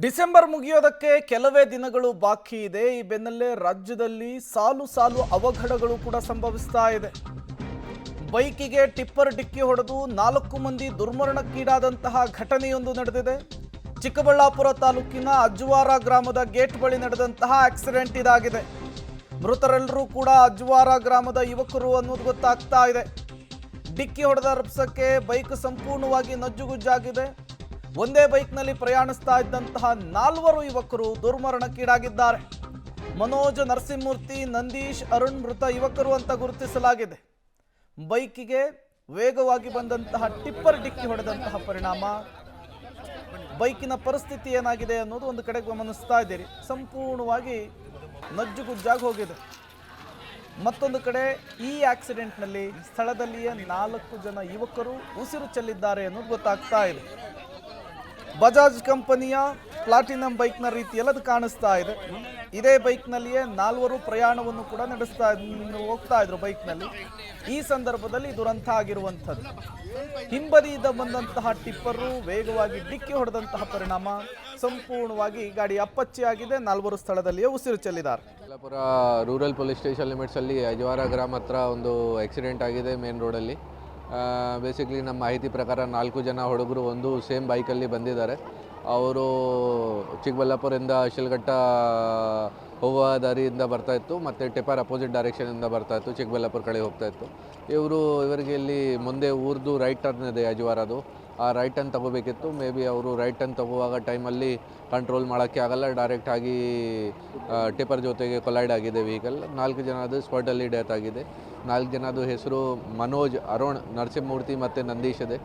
December ಮುಗಿಯೋದಕ್ಕೆ ಕೆಲವೇ ದಿನಗಳು ಬಾಕಿ ಇದೆ. ಈ ಬೆನ್ನಲ್ಲೇ ರಾಜ್ಯದಲ್ಲಿ ಸಾಲು ಸಾಲು ಅವಘಡಗಳು ಕೂಡ ಸಂಭವಿಸ್ತಾ ಇದೆ. ಬೈಕಿಗೆ ಟಿಪ್ಪರ್ ಡಿಕ್ಕಿ ಹೊಡೆದು 4 ಮಂದಿ ದುರ್ಮರಣಕ್ಕೀಡಾದಂತಹ ಘಟನೆಯೊಂದು ನಡೆದಿದೆ. ಚಿಕ್ಕಬಳ್ಳಾಪುರ ತಾಲೂಕಿನ ಅಜ್ವಾರ ಗ್ರಾಮದ ಗೇಟ್ ಬಳಿ ನಡೆದಂತಹ ಆಕ್ಸಿಡೆಂಟ್ ಇದಾಗಿದೆ. ಮೃತರೆಲ್ಲರೂ ಕೂಡ ಅಜ್ವಾರ ಗ್ರಾಮದ ಯುವಕರು ಅನ್ನೋದು ಗೊತ್ತಾಗ್ತಾ ಇದೆ. ಡಿಕ್ಕಿ ಹೊಡೆದ ರಭಸಕ್ಕೆ ಬೈಕ್ ಸಂಪೂರ್ಣವಾಗಿ ನಜ್ಜುಗುಜ್ಜಾಗಿದೆ. ಒಂದೇ ಬೈಕ್ನಲ್ಲಿ ಪ್ರಯಾಣಿಸ್ತಾ ಇದ್ದಂತಹ 4 ಯುವಕರು ದುರ್ಮರಣಕ್ಕೀಡಾಗಿದ್ದಾರೆ. ಮನೋಜ್, ನರಸಿಂಹಮೂರ್ತಿ, ನಂದೀಶ್, ಅರುಣ್ ಮೃತ ಯುವಕರು ಅಂತ ಗುರುತಿಸಲಾಗಿದೆ. ಬೈಕಿಗೆ ವೇಗವಾಗಿ ಬಂದಂತಹ ಟಿಪ್ಪರ್ ಡಿಕ್ಕಿ ಹೊಡೆದಂತಹ ಪರಿಣಾಮ ಬೈಕಿನ ಪರಿಸ್ಥಿತಿ ಏನಾಗಿದೆ ಅನ್ನೋದು ಒಂದು ಕಡೆ ಗಮನಿಸ್ತಾ ಇದ್ದೀರಿ. ಸಂಪೂರ್ಣವಾಗಿ ನಜ್ಜುಗುಜ್ಜಾಗಿ ಹೋಗಿದೆ. ಮತ್ತೊಂದು ಕಡೆ ಈ ಆಕ್ಸಿಡೆಂಟ್ನಲ್ಲಿ ಸ್ಥಳದಲ್ಲಿಯೇ 4 ಜನ ಯುವಕರು ಉಸಿರು ಚೆಲ್ಲಿದ್ದಾರೆ ಅನ್ನೋದು ಗೊತ್ತಾಗ್ತಾ ಇದೆ. ಬಜಾಜ್ ಕಂಪನಿಯ ಪ್ಲಾಟಿನಂ ಬೈಕ್ನ ರೀತಿಯಲ್ಲಿ ಅದು ಕಾಣಿಸ್ತಾ ಇದೆ. ಇದೇ ಬೈಕ್ನಲ್ಲಿಯೇ 4 ಪ್ರಯಾಣವನ್ನು ಕೂಡ ಹೋಗ್ತಾ ಇದ್ರು ಬೈಕ್ನಲ್ಲಿ. ಈ ಸಂದರ್ಭದಲ್ಲಿ ದುರಂತ ಆಗಿರುವಂಥದ್ದು. ಹಿಂಬದಿಯಿಂದ ಬಂದಂತಹ ಟಿಪ್ಪರು ವೇಗವಾಗಿ ಡಿಕ್ಕಿ ಹೊಡೆದಂತಹ ಪರಿಣಾಮ ಸಂಪೂರ್ಣವಾಗಿ ಗಾಡಿ ಅಪ್ಪಚ್ಚಿಯಾಗಿದೆ. 4 ಸ್ಥಳದಲ್ಲಿಯೇ ಉಸಿರು ಚೆಲ್ಲಿದ್ದಾರೆ. ಚಿಕ್ಕಬಳ್ಳಾಪುರ ರೂರಲ್ ಪೊಲೀಸ್ ಸ್ಟೇಷನ್ ಲಿಮಿಟ್ಸಲ್ಲಿ ಅಜ್ವಾರ ಗ್ರಾಮ ಹತ್ರ ಒಂದು ಆಕ್ಸಿಡೆಂಟ್ ಆಗಿದೆ ಮೇನ್ ರೋಡಲ್ಲಿ. ಬೇಸಿಕ್ಲಿ ನಮ್ಮ ಮಾಹಿತಿ ಪ್ರಕಾರ 4 ಜನ ಹುಡುಗರು ಒಂದು ಸೇಮ್ ಬೈಕಲ್ಲಿ ಬಂದಿದ್ದಾರೆ. ಅವರು ಚಿಕ್ಕಬಳ್ಳಾಪುರದಿಂದ ಶಿಲ್ಘಟ್ಟ ಹೋಗುವ ದಾರಿಯಿಂದ ಬರ್ತಾಯಿತ್ತು ಮತ್ತು ಟಿಪ್ಪರ್ ಅಪೋಸಿಟ್ ಡೈರೆಕ್ಷನಿಂದ ಬರ್ತಾಯಿತ್ತು, ಚಿಕ್ಕಬಳ್ಳಾಪುರ ಕಡೆ ಹೋಗ್ತಾಯಿತ್ತು. ಇವರಿಗೆ ಇಲ್ಲಿ ಮುಂದೆ ಊರ್ದು ರೈಟ್ ಟರ್ನ್ ಇದೆ ಅಜ್ವಾರದು. ಆ ರೈಟ್ ಟರ್ನ್ ತೊಗೋಬೇಕಿತ್ತು. ಮೇ ಬಿ ಅವರು ರೈಟ್ ಟರ್ನ್ ತೊಗೋವಾಗ ಟೈಮಲ್ಲಿ ಕಂಟ್ರೋಲ್ ಮಾಡೋಕ್ಕೆ ಆಗಲ್ಲ, ಡೈರೆಕ್ಟಾಗಿ ಟಿಪ್ಪರ್ ಜೊತೆಗೆ ಕೊಲೈಡ್ ಆಗಿದೆ ವೆಹಿಕಲ್. 4 ಜನದು ಸ್ಪಾಟಲ್ಲಿ ಡೆತ್ ಆಗಿದೆ. 4 ಜನದು ಹೆಸರು ಮನೋಜ್, ಅರುಣ್, ನರಸಿಂಹಮೂರ್ತಿ ಮತ್ತು ನಂದೀಶ್ ಇದೆ.